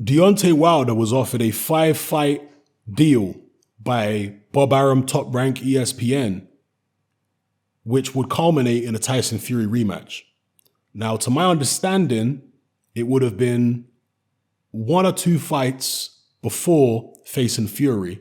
Deontay Wilder was offered a 5-fight deal by Bob Arum, Top Rank ESPN, which would culminate in a Tyson Fury rematch. Now, to my understanding, it would have been 1 or 2 fights before facing Fury.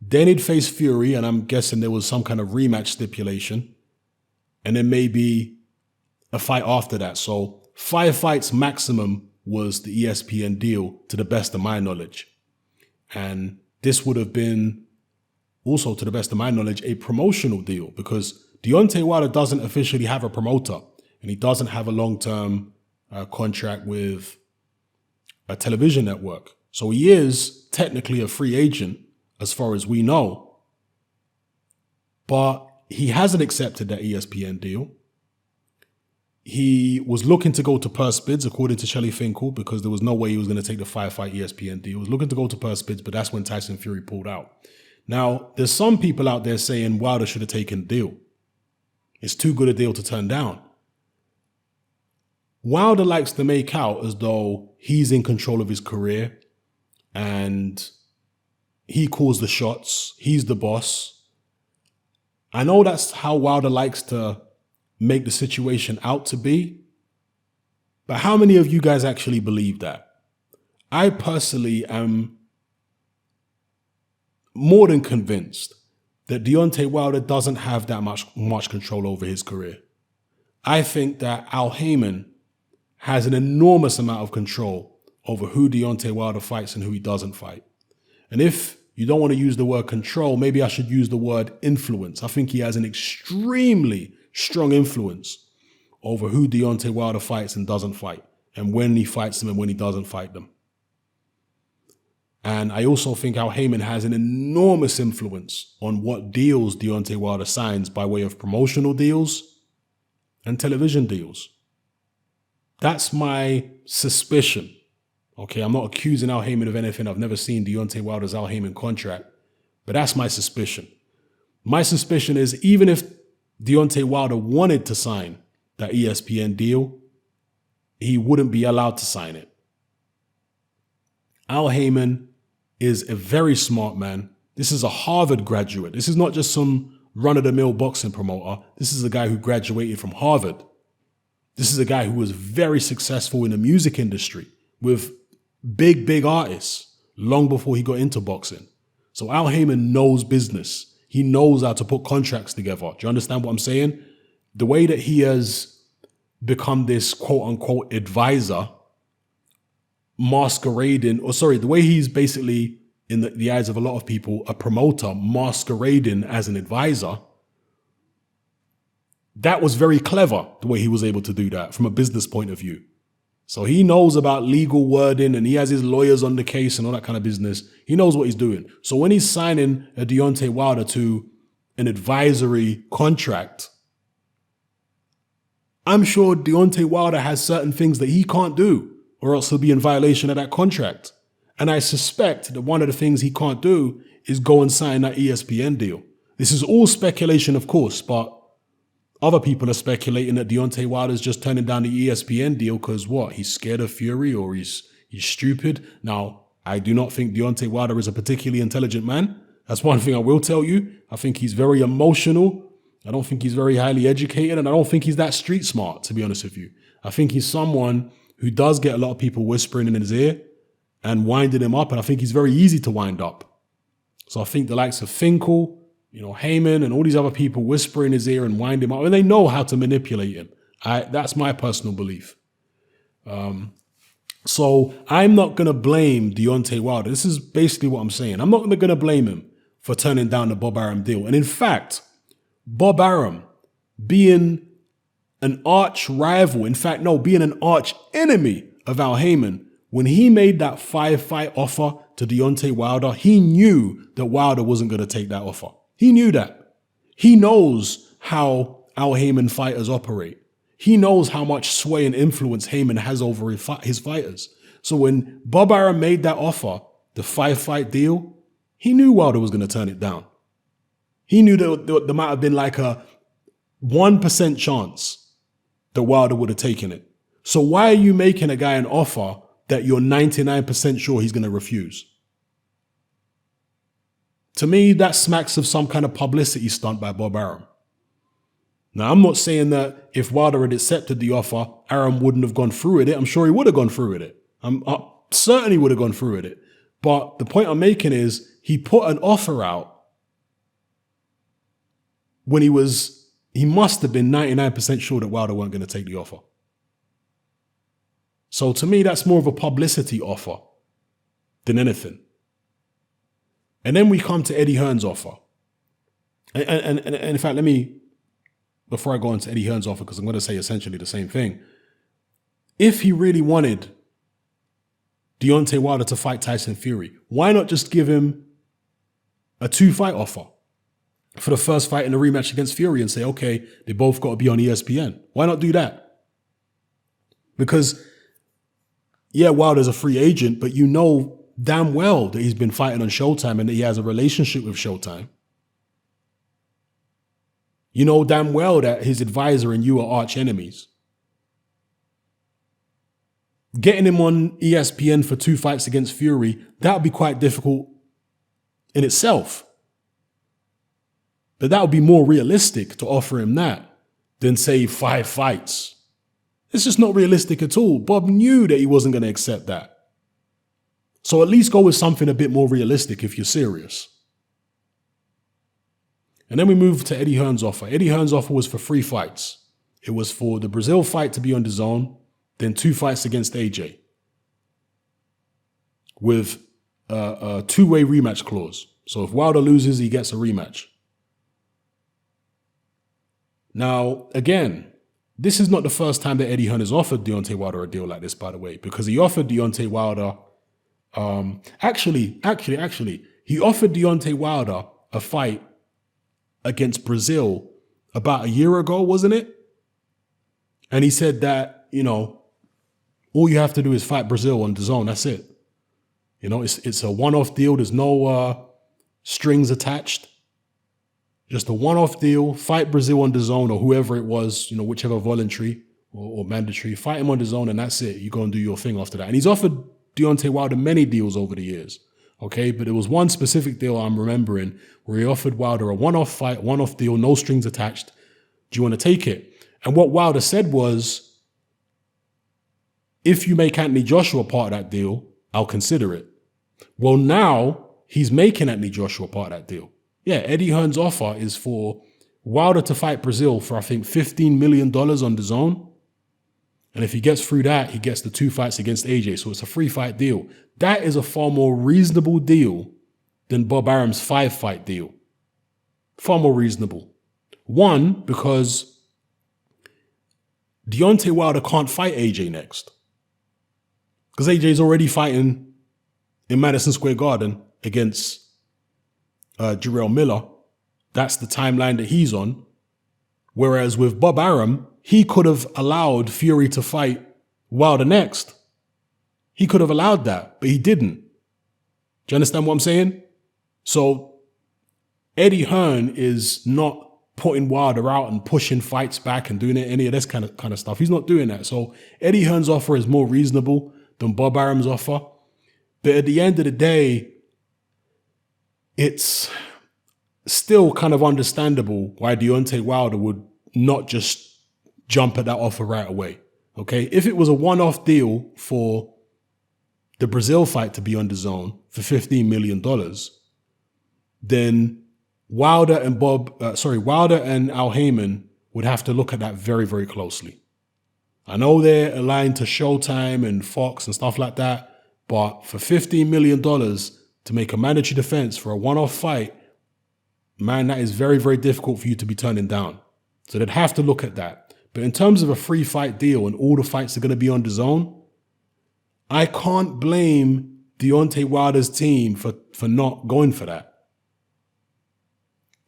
Then he'd face Fury, and I'm guessing there was some kind of rematch stipulation. And then maybe a fight after that. So 5 fights maximum was the ESPN deal, to the best of my knowledge. And this would have been also, to the best of my knowledge, a promotional deal, because Deontay Wilder doesn't officially have a promoter, and he doesn't have a long-term contract with a television network. So he is technically a free agent as far as we know, but he hasn't accepted that ESPN deal. He was looking to go to purse bids, according to Shelley Finkel, because there was no way he was going to take the 5-fight ESPN deal. He was looking to go to purse bids, but that's when Tyson Fury pulled out. Now, there's some people out there saying Wilder should have taken the deal. It's too good a deal to turn down. Wilder likes to make out as though he's in control of his career and he calls the shots. He's the boss. I know that's how Wilder likes to make the situation out to be, but how many of you guys actually believe that? I personally am more than convinced that Deontay Wilder doesn't have that much control over his career. I think that Al Haymon has an enormous amount of control over who Deontay Wilder fights and who he doesn't fight. And if you don't want to use the word control, maybe I should use the word influence. I think he has an extremely strong influence over who Deontay Wilder fights and doesn't fight, and when he fights them and when he doesn't fight them. And I also think Al Haymon has an enormous influence on what deals Deontay Wilder signs by way of promotional deals and television deals. That's my suspicion. Okay, I'm not accusing Al Haymon of anything. I've never seen Deontay Wilder's Al Haymon contract, but that's my suspicion. My suspicion is, even if Deontay Wilder wanted to sign that ESPN deal, he wouldn't be allowed to sign it. Al Haymon is a very smart man. This is a Harvard graduate. This is not just some run-of-the-mill boxing promoter. This is a guy who graduated from Harvard. This is a guy who was very successful in the music industry with big artists long before he got into boxing. So Al Haymon knows business. He knows how to put contracts together. Do you understand what I'm saying? The way that he has become this quote-unquote advisor, the way he's basically, in the eyes of a lot of people, a promoter masquerading as an advisor, that was very clever, the way he was able to do that from a business point of view. So he knows about legal wording and he has his lawyers on the case and all that kind of business. He knows what he's doing. So when he's signing a Deontay Wilder to an advisory contract, I'm sure Deontay Wilder has certain things that he can't do, or else he'll be in violation of that contract. And I suspect that one of the things he can't do is go and sign that ESPN deal. This is all speculation, of course, but other people are speculating that Deontay Wilder's just turning down the ESPN deal because what? He's scared of Fury, or he's stupid. Now, I do not think Deontay Wilder is a particularly intelligent man. That's one thing I will tell you. I think he's very emotional. I don't think he's very highly educated, and I don't think he's that street smart, to be honest with you. I think he's someone who does get a lot of people whispering in his ear and winding him up, and I think he's very easy to wind up. So I think the likes of Finkel, Haymon and all these other people whisper in his ear and wind him up, and they know how to manipulate him. That's my personal belief. So I'm not going to blame Deontay Wilder. This is basically what I'm saying. I'm not going to blame him for turning down the Bob Arum deal. And in fact, Bob Arum, being an arch rival, being an arch enemy of Al Haymon, when he made that 5-fight offer to Deontay Wilder, he knew that Wilder wasn't going to take that offer. He knew that. He knows how Al Haymon fighters operate. He knows how much sway and influence Haymon has over his fighters. So when Bob Arum made that offer, the 5-fight deal, he knew Wilder was going to turn it down. He knew that there might have been like a 1% chance that Wilder would have taken it. So why are you making a guy an offer that you're 99% sure he's going to refuse. To me, that smacks of some kind of publicity stunt by Bob Arum. Now, I'm not saying that if Wilder had accepted the offer, Arum wouldn't have gone through with it. I'm sure he would have gone through with it. I certainly would have gone through with it. But the point I'm making is he put an offer out when he must have been 99% sure that Wilder weren't going to take the offer. So to me, that's more of a publicity offer than anything. And then we come to Eddie Hearn's offer. And in fact, before I go into Eddie Hearn's offer, because I'm going to say essentially the same thing. If he really wanted Deontay Wilder to fight Tyson Fury, why not just give him a 2-fight offer for the first fight in the rematch against Fury and say, okay, they both got to be on ESPN? Why not do that? Because, yeah, Wilder's a free agent, but you know damn well that he's been fighting on Showtime and that he has a relationship with Showtime. You know damn well that his advisor and you are arch enemies. Getting him on ESPN for 2 fights against Fury, that would be quite difficult in itself. But that would be more realistic to offer him that than, say, 5 fights. It's just not realistic at all. Bob knew that he wasn't going to accept that. So at least go with something a bit more realistic if you're serious. And then we move to Eddie Hearn's offer. Eddie Hearn's offer was for 3 fights. It was for the Brazil fight to be on DAZN, then 2 fights against AJ, with a 2-way rematch clause. So if Wilder loses, he gets a rematch. Now, again, this is not the first time that Eddie Hearn has offered Deontay Wilder a deal like this, by the way, because he offered Deontay Wilder, he offered Deontay Wilder a fight against Brazil about a year ago, wasn't it? And he said that, all you have to do is fight Brazil on DAZN. That's it. It's a one-off deal. There's no strings attached. Just a one-off deal. Fight Brazil on DAZN or whoever it was, whichever voluntary or mandatory. Fight him on DAZN and that's it. You go and do your thing after that. And he's offered Deontay Wilder many deals over the years. Okay, but there was one specific deal I'm remembering where he offered Wilder a one-off fight, one-off deal, no strings attached. Do you want to take it? And what Wilder said was, if you make Anthony Joshua part of that deal, I'll consider it. Well, now he's making Anthony Joshua part of that deal. Yeah, Eddie Hearn's offer is for Wilder to fight Brazil for, I think, $15 million on DAZN. And if he gets through that, he gets the 2 fights against AJ. So it's a 3-fight deal. That is a far more reasonable deal than Bob Arum's 5-fight deal. Far more reasonable. One, because Deontay Wilder can't fight AJ next. Because AJ's already fighting in Madison Square Garden against Jarrell Miller. That's the timeline that he's on. Whereas with Bob Arum, he could have allowed Fury to fight Wilder next. He could have allowed that, but he didn't. Do you understand what I'm saying? So Eddie Hearn is not putting Wilder out and pushing fights back and doing any of this kind of stuff. He's not doing that. So Eddie Hearn's offer is more reasonable than Bob Arum's offer. But at the end of the day, it's still kind of understandable why Deontay Wilder would not just jump at that offer right away. Okay? If it was a one-off deal for the Brazil fight to be on DAZN for $15 million, then Wilder and Al Heyman would have to look at that very, very closely. I know they're aligned to Showtime and Fox and stuff like that, but for $15 million to make a mandatory defense for a one-off fight, man, that is very, very difficult for you to be turning down. So they'd have to look at that. But in terms of a 3-fight deal and all the fights are going to be on DAZN, I can't blame Deontay Wilder's team for not going for that.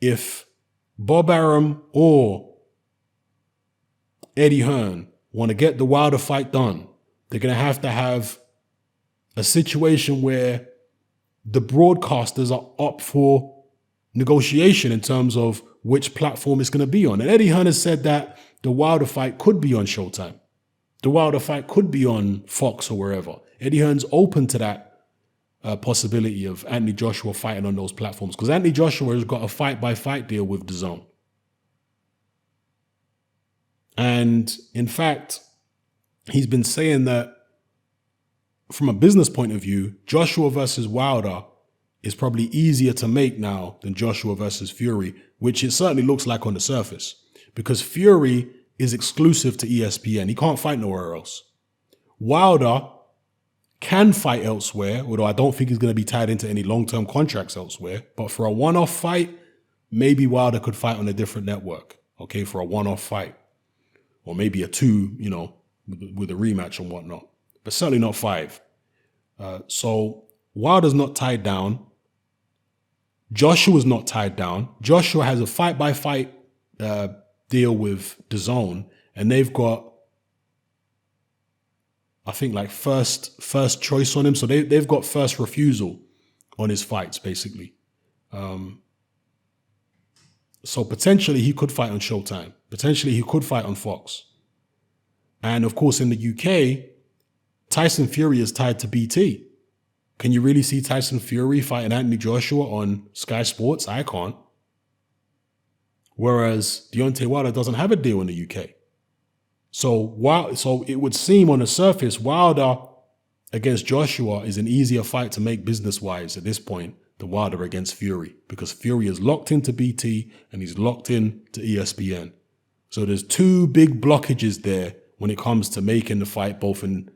If Bob Arum or Eddie Hearn want to get the Wilder fight done, they're going to have a situation where the broadcasters are up for negotiation in terms of which platform it's going to be on. And Eddie Hearn has said that the Wilder fight could be on Showtime. The Wilder fight could be on Fox or wherever. Eddie Hearn's open to that possibility of Anthony Joshua fighting on those platforms, because Anthony Joshua has got a fight-by-fight deal with DAZN. And in fact, he's been saying that from a business point of view, Joshua versus Wilder is probably easier to make now than Joshua versus Fury, which it certainly looks like on the surface, because Fury is exclusive to ESPN. He can't fight nowhere else. Wilder can fight elsewhere, although I don't think he's going to be tied into any long-term contracts elsewhere. But for a one-off fight, maybe Wilder could fight on a different network, okay, for a one-off fight. Or maybe a 2, with a rematch and whatnot. But certainly not 5. So Wilder's not tied down. Joshua's not tied down. Joshua has a fight-by-fight deal with DAZN, and they've got, I think, like first choice on him. So they've got first refusal on his fights, basically. So potentially he could fight on Showtime. Potentially he could fight on Fox. And of course, in the UK, Tyson Fury is tied to BT. Can you really see Tyson Fury fighting Anthony Joshua on Sky Sports? I can't. Whereas Deontay Wilder doesn't have a deal in the UK. So it would seem on the surface, Wilder against Joshua is an easier fight to make business-wise at this point than Wilder against Fury, because Fury is locked into BT and he's locked in to ESPN. So there's 2 big blockages there when it comes to making the fight, both in,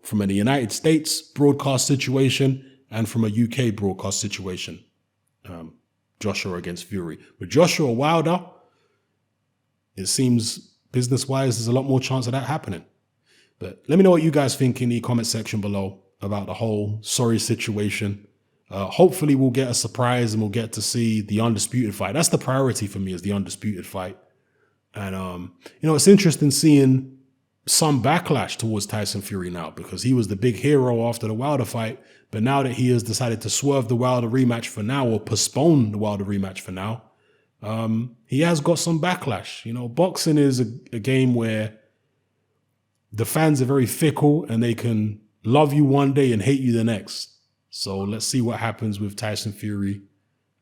from a United States broadcast situation and from a UK broadcast situation. Joshua against Fury. With Joshua Wilder, it seems business-wise, there's a lot more chance of that happening. But let me know what you guys think in the comment section below about the whole sorry situation. Hopefully we'll get a surprise and we'll get to see the undisputed fight. That's the priority for me, is the undisputed fight. And, it's interesting seeing some backlash towards Tyson Fury now, because he was the big hero after the Wilder fight. But now that he has decided to swerve the Wilder rematch for now, or postpone the Wilder rematch for now, he has got some backlash. Boxing is a game where the fans are very fickle and they can love you one day and hate you the next. So let's see what happens with Tyson Fury,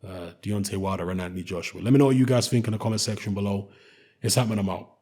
Deontay Wilder, and Anthony Joshua. Let me know what you guys think in the comment section below. It's happening. I'm out.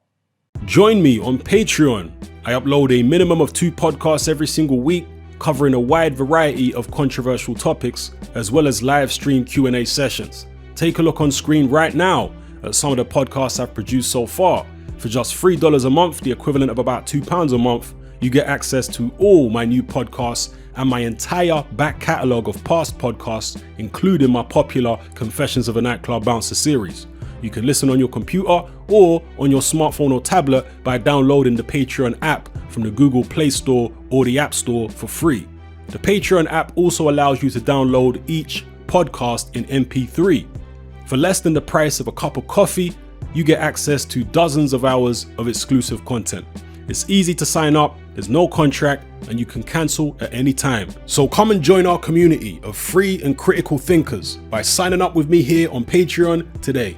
Join me on Patreon. I upload a minimum of 2 podcasts every single week, covering a wide variety of controversial topics, as well as live stream Q&A sessions. Take a look on screen right now at some of the podcasts I've produced so far. For just $3 a month, the equivalent of about £2 a month, you get access to all my new podcasts and my entire back catalogue of past podcasts, including my popular Confessions of a Nightclub Bouncer series. You can listen on your computer or on your smartphone or tablet by downloading the Patreon app from the Google Play Store or the App Store for free. The Patreon app also allows you to download each podcast in MP3. For less than the price of a cup of coffee, you get access to dozens of hours of exclusive content. It's easy to sign up, there's no contract, and you can cancel at any time. So come and join our community of free and critical thinkers by signing up with me here on Patreon today.